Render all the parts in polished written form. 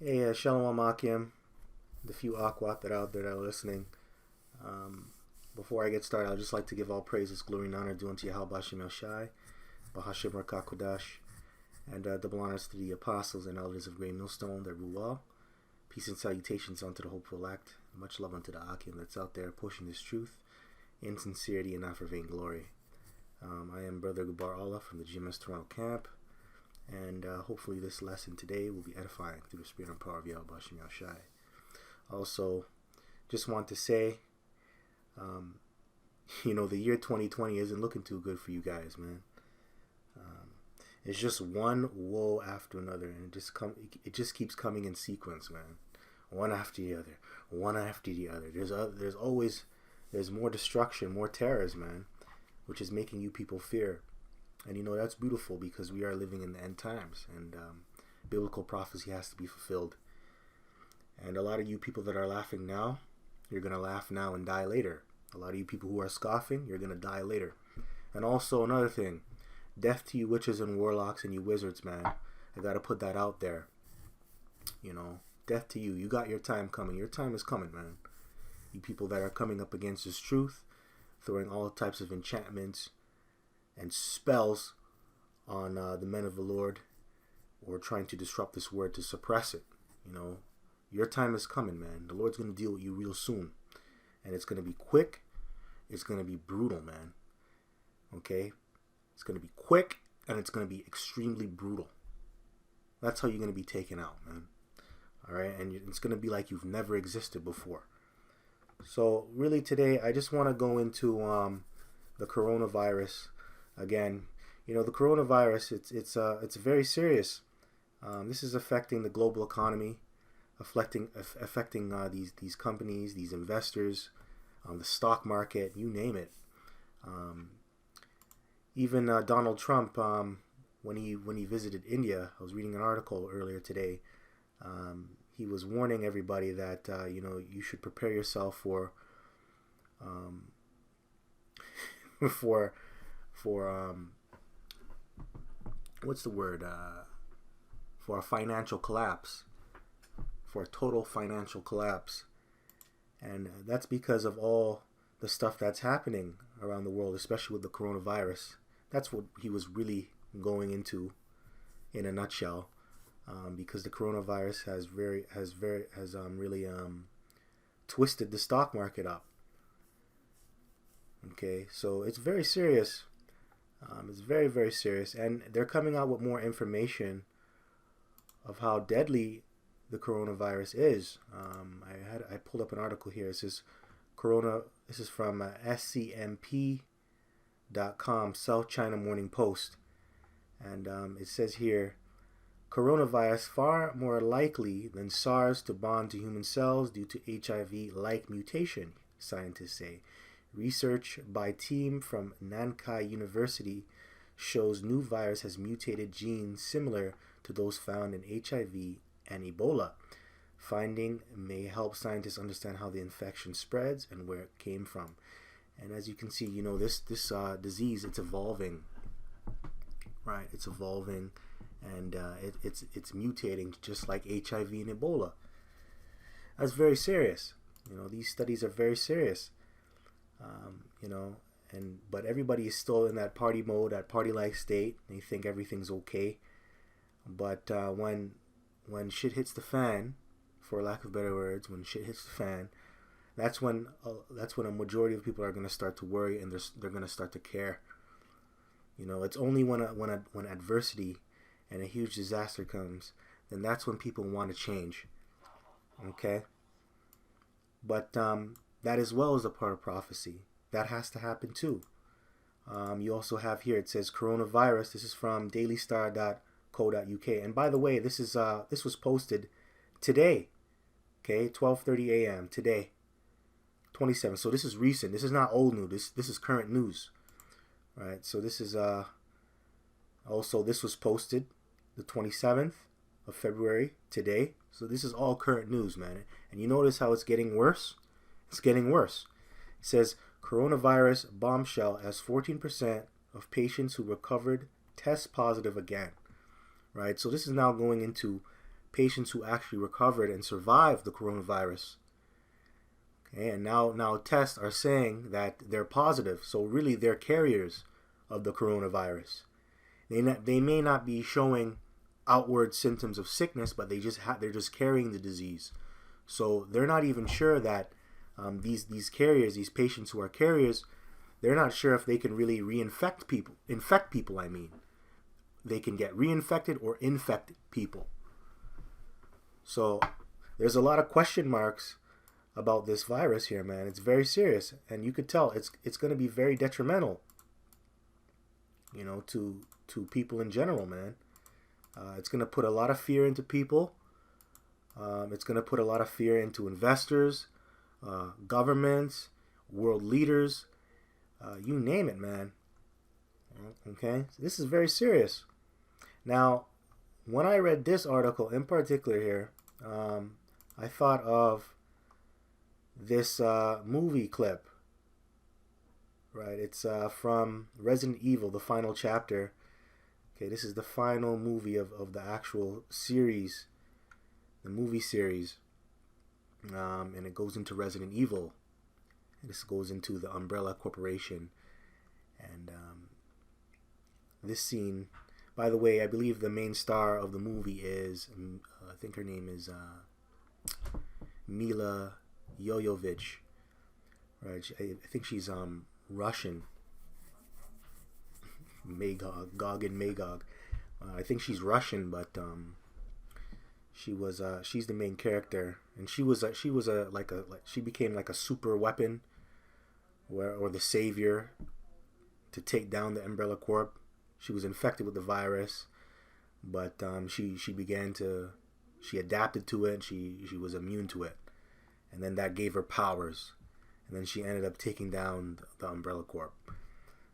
Hey, Shalom Akim, the few Akwat that are out there that are listening. Um, Before I get started, I'd just like to give all praises, glory, and honor due unto Yahweh Bashim El Shai, Bahashim Rakakodash, and double honors to the apostles and elders of Great Millstone, their Ruah. Peace and salutations unto the hopeful elect. Much love unto the Akim that's out there pushing this truth in sincerity and not for vain glory. I am Brother Gubar Allah from the GMS Toronto camp. And hopefully this lesson today will be edifying through the spirit and power of Yahweh Bashim Shai. Also, just want to say, the year 2020 isn't looking too good for you guys, man. It's just one woe after another, and it just keeps coming in sequence, man. One after the other, one after the other. There's more destruction, more terrors, man, which is making you people fear. And that's beautiful because we are living in the end times, and biblical prophecy has to be fulfilled. And a lot of you people that are laughing now, you're going to laugh now and die later. A lot of you people who are scoffing, you're going to die later. And also another thing, death to you witches and warlocks and you wizards, man. I got to put that out there. Death to you. You got your time coming. Your time is coming, man. You people that are coming up against this truth, throwing all types of enchantments and spells on the men of the Lord, or trying to disrupt this word to suppress it. Your time is coming, man. The Lord's going to deal with you real soon. And it's going to be quick. It's going to be brutal, man. Okay? It's going to be quick, and it's going to be extremely brutal. That's how you're going to be taken out, man. All right? And it's going to be like you've never existed before. So, really today, I just want to go into the coronavirus. Again, the coronavirus, it's very serious. This is affecting the global economy, affecting these companies, these investors, the stock market, you name it. Even Donald Trump, when he visited India, I was reading an article earlier today. He was warning everybody that you should prepare yourself for what's the word? For a financial collapse, for a total financial collapse. And that's because of all the stuff that's happening around the world, especially with the coronavirus. That's what he was really going into in a nutshell, because the coronavirus has really twisted the stock market up. Okay, so it's very serious. It's very, very serious, and they're coming out with more information of how deadly the coronavirus is. I pulled up an article here. It says This is from scmp.com, South China Morning Post, and it says here, coronavirus far more likely than SARS to bond to human cells due to HIV-like mutation, scientists say. Research by team from Nankai University shows new virus has mutated genes similar to those found in HIV and Ebola. Finding may help scientists understand how the infection spreads and where it came from. And as you can see, this disease, it's evolving. Right, it's evolving, and it's mutating just like HIV and Ebola. That's very serious. These studies are very serious. But everybody is still in that party mode, that party-like state. They think everything's okay. But when shit hits the fan, for lack of better words, when shit hits the fan, that's when a majority of people are going to start to worry, and they're going to start to care. It's only when adversity and a huge disaster comes, then that's when people want to change. Okay? But that as well is a part of prophecy. That has to happen too. You also have here, it says coronavirus. This is from dailystar.co.uk. And by the way, this was posted today. Okay, 12:30 a.m. today, 27. So this is recent. This is not old news. This is current news. All right. So this is also, this was posted the 27th of February today. So this is all current news, man. And you notice how it's getting worse? It's getting worse. It says coronavirus bombshell as 14% of patients who recovered test positive again. Right? So this is now going into patients who actually recovered and survived the coronavirus. Okay, and now tests are saying that they're positive, so really they're carriers of the coronavirus. They may not be showing outward symptoms of sickness, but they're just carrying the disease. So they're not even sure that these carriers, these patients who are carriers, they're not sure if they can really infect people. I mean, they can get reinfected or infect people. So there's a lot of question marks about this virus here, man. It's very serious, and you could tell it's going to be very detrimental, to people in general, man. It's going to put a lot of fear into people. It's going to put a lot of fear into investors, governments, world leaders, you name it, man. Okay, so this is very serious. Now, when I read this article in particular here, I thought of this movie clip. Right, it's from Resident Evil, the final chapter. Okay, this is the final movie of the actual series, the movie series. And it goes into Resident Evil. This goes into the Umbrella Corporation. And this scene, by the way, I believe the main star of the movie is, I think her name is Mila Jovovich. Right, I think she's Russian. Gog and Magog. I think she's Russian, but she's the main character, and she became like a super weapon, or the savior to take down the Umbrella Corp. She was infected with the virus, but she adapted to it. She was immune to it, and then that gave her powers. And then she ended up taking down the Umbrella Corp.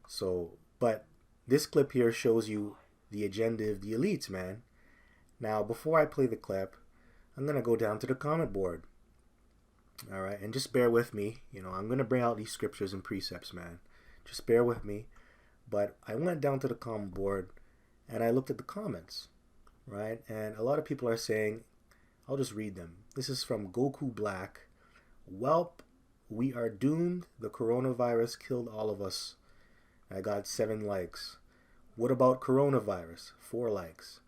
So, but this clip here shows you the agenda of the elites, man. Now, before I play the clip, I'm going to go down to the comment board. All right, and just bear with me. I'm going to bring out these scriptures and precepts, man. Just bear with me. But I went down to the comment board, and I looked at the comments, right? And a lot of people are saying, I'll just read them. This is from Goku Black. Welp. We are doomed. The coronavirus killed all of us. I got 7 likes. What about coronavirus? 4 likes.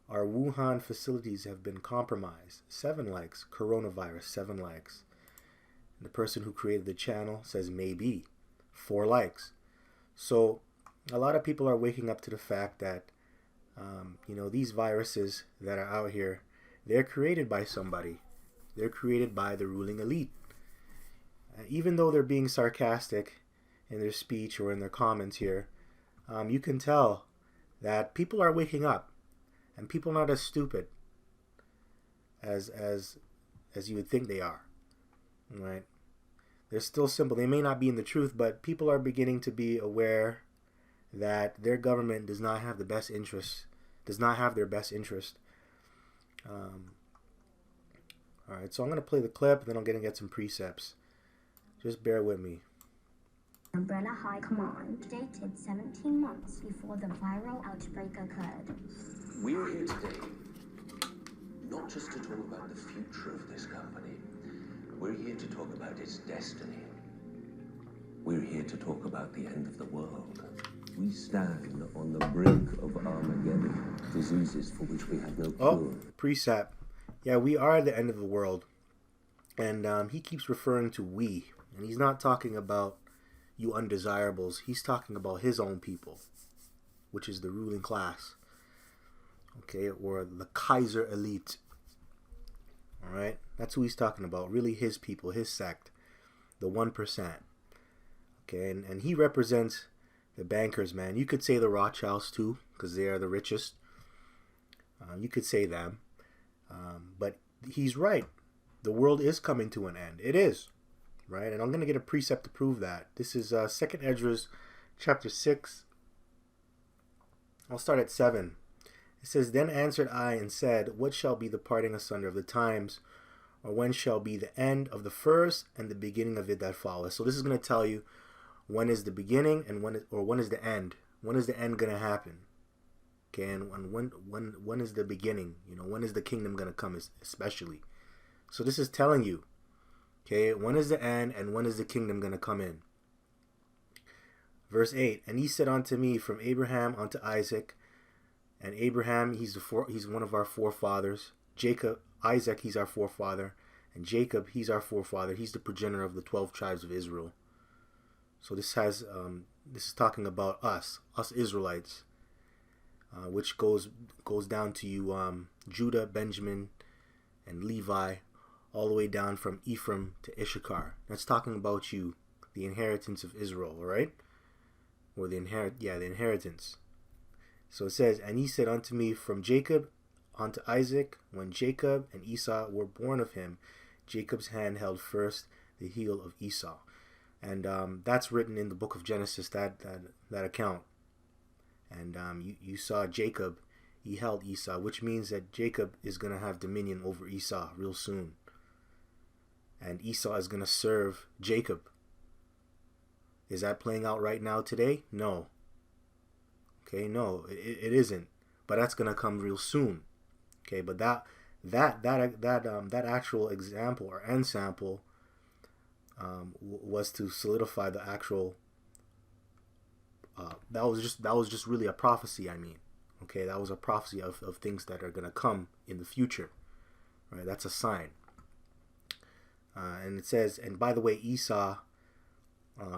Our Wuhan facilities have been compromised. 7 likes. Coronavirus, 7 likes. And the person who created the channel says maybe. 4 likes. So a lot of people are waking up to the fact that, these viruses that are out here, they're created by somebody. They're created by the ruling elite. Even though they're being sarcastic in their speech or in their comments here, you can tell that people are waking up, and people are not as stupid as you would think they are. Right? They're still simple. They may not be in the truth, but people are beginning to be aware that their government does not have their best interest. All right, so I'm going to play the clip, then I'm going to get some precepts. Just bear with me. Umbrella High Command, dated 17 months before the viral outbreak occurred. We're here today not just to talk about the future of this company. We're here to talk about its destiny. We're here to talk about the end of the world. We stand on the brink of Armageddon, diseases for which we have no cure. Oh, precept. Yeah, we are the end of the world. And he keeps referring to we. And he's not talking about you undesirables. He's talking about his own people, which is the ruling class. Okay, or the Kaiser elite. All right, that's who he's talking about. Really, his people, his sect, the 1%. Okay, and he represents the bankers, man. You could say the Rothschilds too, because they are the richest. You could say them, but he's right. The world is coming to an end. It is. Right, and I'm going to get a precept to prove that. This is 2nd Esdras, chapter 6. I'll start at 7. It says, Then answered I and said, What shall be the parting asunder of the times? Or when shall be the end of the first and the beginning of it that followeth? So this is going to tell you when is the beginning and when is the end. When is the end going to happen? Okay, and when is the beginning? You know, when is the kingdom gonna come? Especially, so this is telling you, okay, when is the end and when is the kingdom gonna come in? Verse 8, and he said unto me, from Abraham unto Isaac, and Abraham, he's one of our forefathers. Jacob, Isaac, he's our forefather, and Jacob, he's our forefather. He's the progenitor of the 12 tribes of Israel. So this is talking about us Israelites, which goes down to you, Judah, Benjamin, and Levi, all the way down from Ephraim to Issachar. That's talking about you, the inheritance of Israel, all right? Or the inheritance. So it says, and he said unto me, from Jacob unto Isaac, when Jacob and Esau were born of him, Jacob's hand held first the heel of Esau. And that's written in the book of Genesis, that account. And you saw Jacob, he held Esau, which means that Jacob is going to have dominion over Esau real soon. And Esau is going to serve Jacob. Is that playing out right now today? No. Okay, no, it isn't. But that's gonna come real soon. Okay, but that actual example or end sample was to solidify the actual. That was just really a prophecy. I mean, okay, that was a prophecy of things that are gonna come in the future. Right, that's a sign. And it says, and by the way, Esau.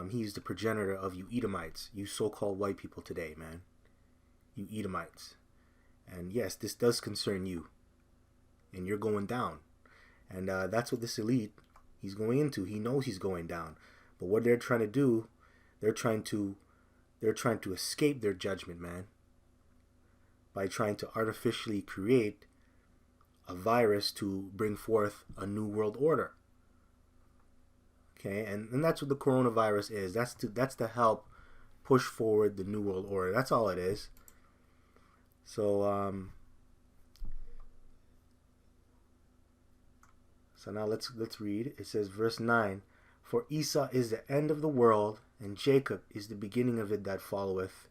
He's the progenitor of you Edomites, you so-called white people today, man. You Edomites. And yes, this does concern you. And you're going down. And that's what this elite, he's going into. He knows he's going down. But what they're trying to do, they're trying to escape their judgment, man. By trying to artificially create a virus to bring forth a new world order. Okay, and that's what the coronavirus is. That's to help push forward the new world order. That's all it is. So now let's read. It says, verse 9, for Esau is the end of the world, and Jacob is the beginning of it that followeth.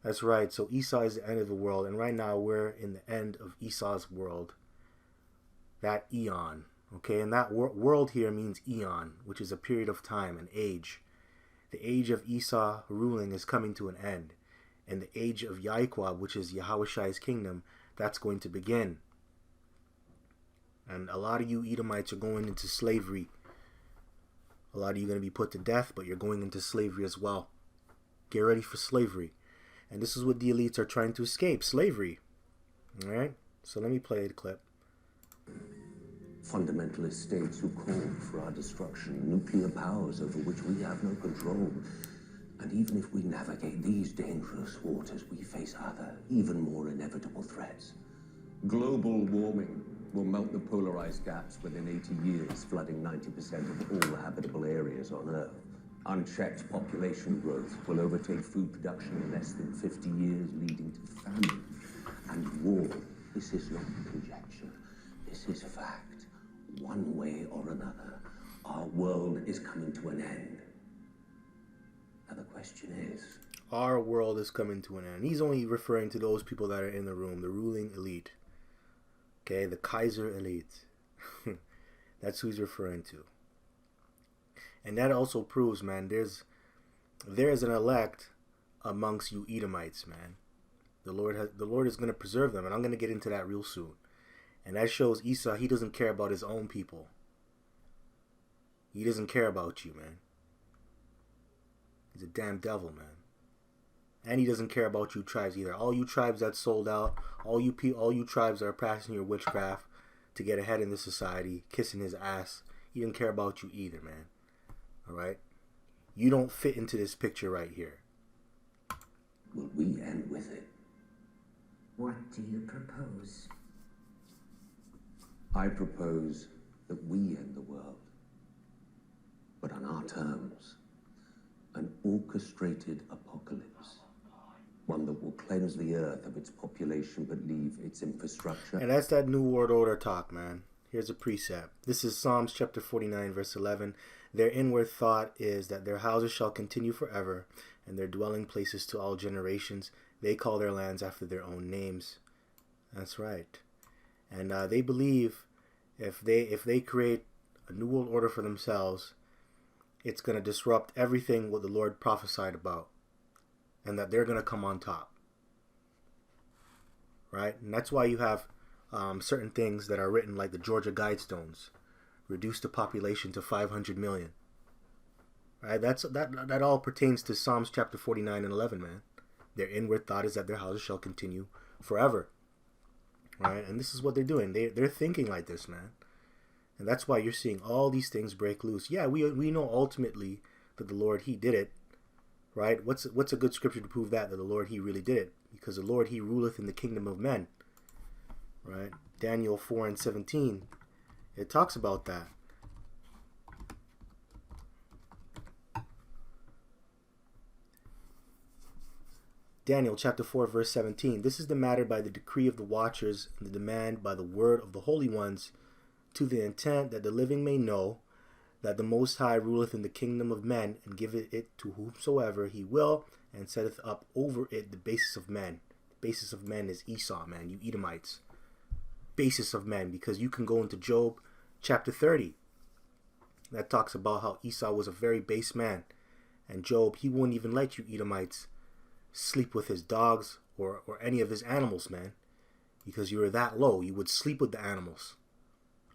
That's right. So Esau is the end of the world, and right now we're in the end of Esau's world. That eon. Okay, and that world here means eon, which is a period of time, an age. The age of Esau ruling is coming to an end. And the age of Yahuwah, which is Yahushai's kingdom, that's going to begin. And a lot of you Edomites are going into slavery. A lot of you are going to be put to death, but you're going into slavery as well. Get ready for slavery. And this is what the elites are trying to escape, slavery. Alright, so let me play the clip. Fundamentalist states who call for our destruction, nuclear powers over which we have no control. And even if we navigate these dangerous waters, we face other, even more inevitable threats. Global warming will melt the polarized gaps within 80 years, flooding 90% of all the habitable areas on Earth. Unchecked population growth will overtake food production in less than 50 years, leading to famine and war. This is not conjecture. This is fact. One way or another, our world is coming to an end. Now the question is... Our world is coming to an end. He's only referring to those people that are in the room, the ruling elite. Okay, the Kaiser elite. That's who he's referring to. And that also proves, man, there's an elect amongst you Edomites, man. The Lord is going to preserve them, and I'm going to get into that real soon. And that shows Esau, he doesn't care about his own people. He doesn't care about you, man. He's a damn devil, man. And he doesn't care about you tribes either. All you tribes that sold out, all you tribes that are practicing your witchcraft to get ahead in this society, kissing his ass, he doesn't care about you either, man. Alright? You don't fit into this picture right here. Will we end with it? What do you propose? I propose that we end the world, but on our terms. An orchestrated apocalypse. One that will cleanse the earth of its population but leave its infrastructure. And that's that New World Order talk, man. Here's a precept. This is Psalms chapter 49, verse 11. Their inward thought is that their houses shall continue forever, and their dwelling places to all generations. They call their lands after their own names. That's right. And they believe if they create a new world order for themselves, it's going to disrupt everything what the Lord prophesied about, and that they're going to come on top. Right? And that's why you have certain things that are written like the Georgia Guidestones, reduce the population to 500 million. Right? That all pertains to Psalms chapter 49 and 11, man. Their inward thought is that their houses shall continue forever. Right? And this is what they're doing. They're thinking like this, man. And that's why you're seeing all these things break loose. Yeah, we know ultimately that the Lord, He did it. Right? What's a good scripture to prove that the Lord, He really did it? Because the Lord, He ruleth in the kingdom of men. Right? Daniel 4 and 17. It talks about that. Daniel chapter 4 verse 17. This is the matter by the decree of the watchers, and the demand by the word of the holy ones, to the intent that the living may know that the Most High ruleth in the kingdom of men, and giveth it to whomsoever He will, and setteth up over it the basis of men. The basis of men is Esau, man, you Edomites. Basis of men, because you can go into Job chapter 30. That talks about how Esau was a very base man. And Job, he wouldn't even let you Edomites sleep with his dogs or any of his animals, man. Because you were that low. You would sleep with the animals.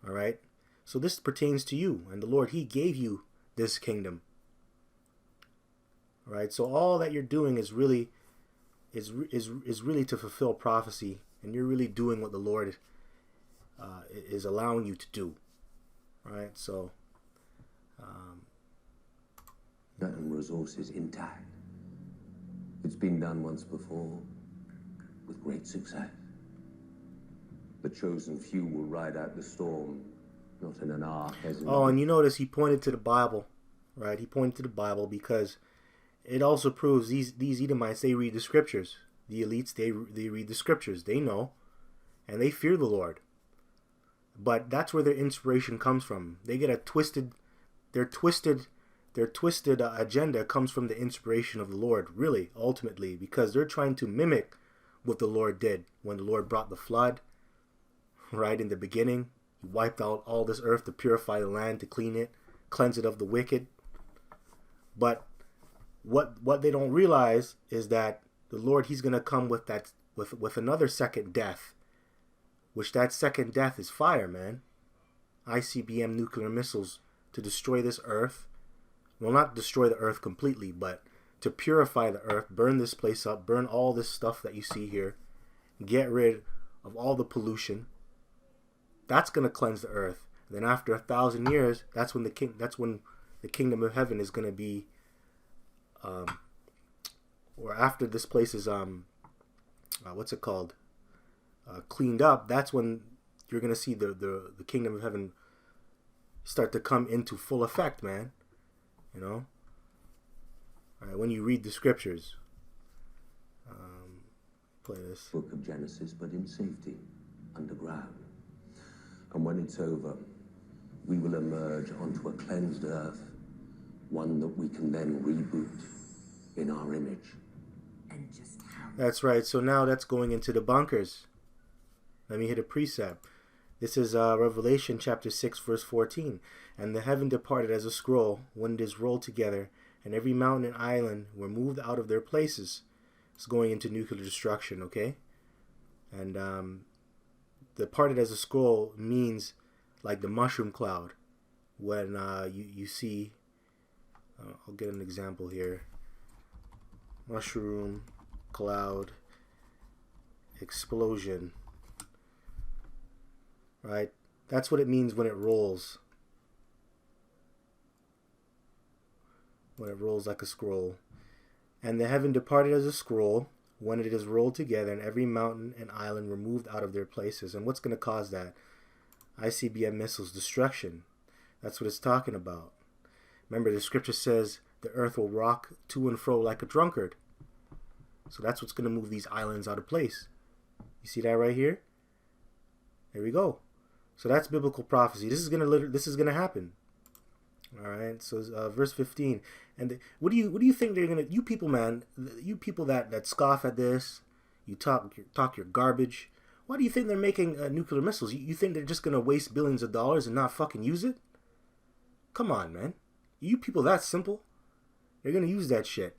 Alright? So this pertains to you. And the Lord, He gave you this kingdom. Alright? So all that you're doing is really really to fulfill prophecy. And you're really doing what the Lord is allowing you to do. Right? So certain resources intact. It's been done once before with great success. The chosen few will ride out the storm, not in an ark as in... Oh, and you notice he pointed to the Bible, right? He pointed to the Bible because it also proves these Edomites, they read the scriptures. The elites, they read the scriptures. They know, and they fear the Lord. But that's where their inspiration comes from. They get their twisted agenda comes from the inspiration of the Lord, really, ultimately, because they're trying to mimic what the Lord did when the Lord brought the flood, right in the beginning. He wiped out all this earth to purify the land, to cleanse it of the wicked. But what they don't realize is that the Lord, He's going to come with another second death, which that second death is fire, man. ICBM nuclear missiles to destroy this earth. Well, not destroy the earth completely, but to purify the earth, burn this place up, burn all this stuff that you see here, get rid of all the pollution. That's going to cleanse the earth. And then after 1,000 years, that's when the kingdom of heaven is going to be, or after this place is cleaned up. That's when you're going to see the kingdom of heaven start to come into full effect, man. You know, all right, when you read the scriptures, play this. Book of Genesis, but in safety, underground. And when it's over, we will emerge onto a cleansed earth, one that we can then reboot in our image. And just how... That's right. So now that's going into the bunkers. Let me hit a precept. This is Revelation chapter 6, verse 14. And the heaven departed as a scroll when it is rolled together, and every mountain and island were moved out of their places. It's going into nuclear destruction, okay? And departed as a scroll means like the mushroom cloud. When you see, I'll get an example here. Mushroom cloud explosion. Right? That's what it means when it rolls. When it rolls like a scroll. And the heaven departed as a scroll when it is rolled together, and every mountain and island were moved out of their places. And what's going to cause that? ICBM missiles destruction. That's what it's talking about. Remember, the scripture says the earth will rock to and fro like a drunkard. So that's what's going to move these islands out of place. You see that right here? There we go. So that's biblical prophecy. This is gonna happen. All right. So verse 15. And what do you think they're gonna? You people, man. You people that scoff at this, You talk your garbage. Why do you think they're making nuclear missiles? You think they're just going to waste billions of dollars and not fucking use it? Come on, man. You people that simple? They're going to use that shit.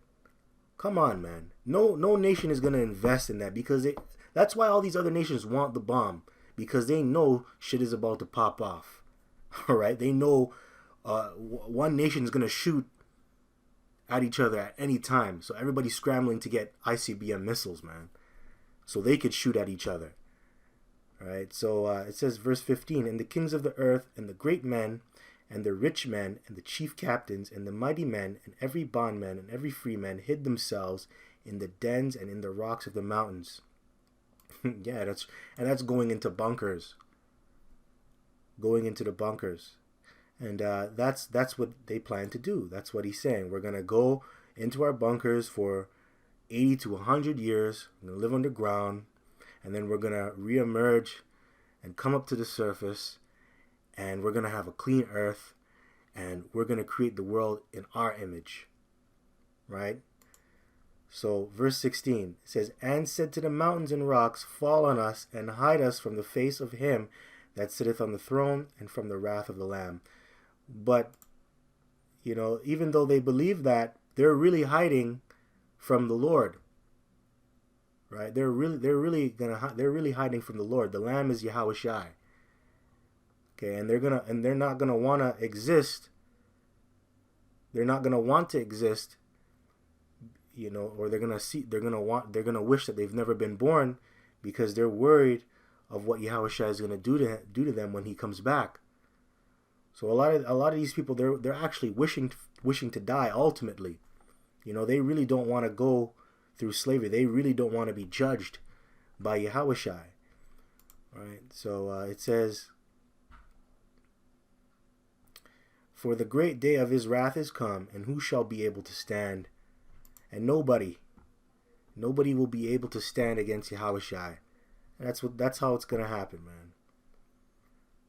Come on, man. No nation is going to invest in that because that's why all these other nations want the bomb, because they know shit is about to pop off. All right? They know one nation is going to shoot at each other at any time. So everybody's scrambling to get ICBM missiles, man. So they could shoot at each other. All right? So it says, verse 15, and the kings of the earth and the great men and the rich men and the chief captains and the mighty men and every bondman and every free man hid themselves in the dens and in the rocks of the mountains. Yeah, that's going into bunkers. Going into the bunkers. And that's what they plan to do. That's what he's saying. We're going to go into our bunkers for 80 to 100 years. We're going to live underground. And then we're going to reemerge and come up to the surface. And we're going to have a clean earth. And we're going to create the world in our image. Right? So verse 16 says, and said to the mountains and rocks, fall on us and hide us from the face of him that sitteth on the throne and from the wrath of the Lamb. But, you know, even though they believe that, they're really hiding from the Lord. Right? They're really hiding from the Lord. The Lamb is Yahweh Shai. Okay, and they're not gonna want to exist. They're not gonna want to exist. You know, or they're gonna wish that they've never been born, because they're worried of what Yahweh Shai is gonna do to them when he comes back. So a lot of these people, they're actually wishing to die ultimately. You know, they really don't want to go through slavery. They really don't want to be judged by Yahweh Shai. All right. So it says, for the great day of his wrath is come, and who shall be able to stand? And nobody will be able to stand against Yahweh Shai. And that's how it's gonna happen, man.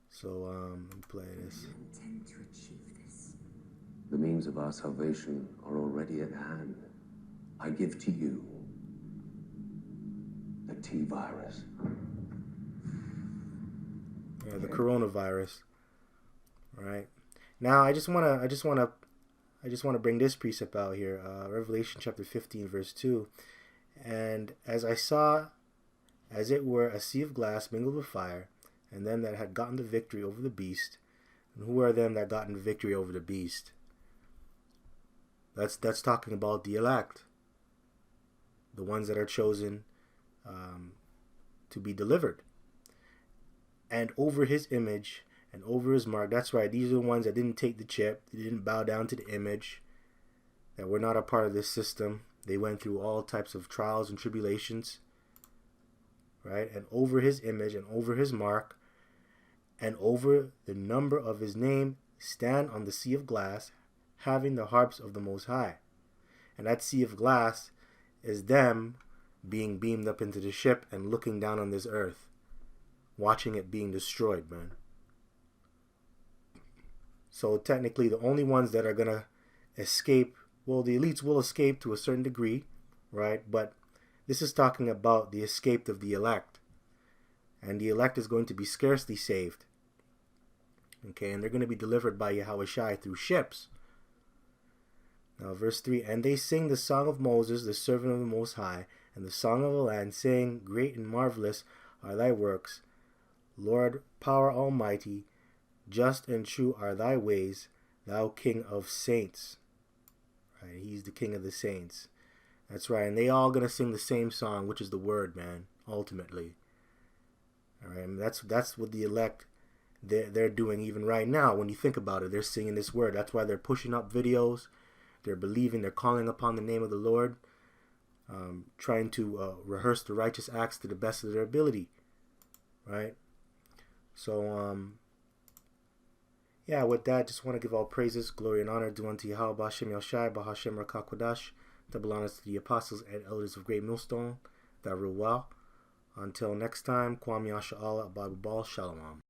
So let me play this. You intend to achieve this. The means of our salvation are already at hand. I give to you the T-virus. Yeah, the coronavirus. All right. Now I just wanna bring this precept out here. Revelation chapter 15, verse 2. And as I saw, as it were, a sea of glass mingled with fire, and them that had gotten the victory over the beast. And who are them that gotten the victory over the beast? That's talking about the elect, the ones that are chosen to be delivered. And over his image and over his mark. That's right. These are the ones that didn't take the chip. They didn't bow down to the image. That were not a part of this system. They went through all types of trials and tribulations. Right? And over his image and over his mark and over the number of his name stand on the sea of glass, having the harps of the Most High. And that sea of glass is them being beamed up into the ship and looking down on this earth, watching it being destroyed, man. So technically the only ones that are going to escape, well, the elites will escape to a certain degree, right? But this is talking about the escape of the elect. And the elect is going to be scarcely saved. Okay, and they're going to be delivered by Yahweh Shai through ships. Now, verse 3, and they sing the song of Moses, the servant of the Most High, and the song of the land, saying, great and marvelous are thy works, Lord, power almighty, just and true are thy ways, thou King of saints. Right, he's the King of the saints. That's right, and they all going to sing the same song, which is the word, man, ultimately. All right, and that's what the elect, they're doing even right now. When you think about it, they're singing this word. That's why they're pushing up videos. They're believing, they're calling upon the name of the Lord, trying to rehearse the righteous acts to the best of their ability, right? So, yeah, with that, just want to give all praises, glory, and honor due unto Yahweh, B'Hashem Yahshai, B'Hashem Rakakwadash, double honors to the apostles and elders of Great Millstone that rule well. Until next time, Kwam Yasha Allah, Bible Ball, Shalom.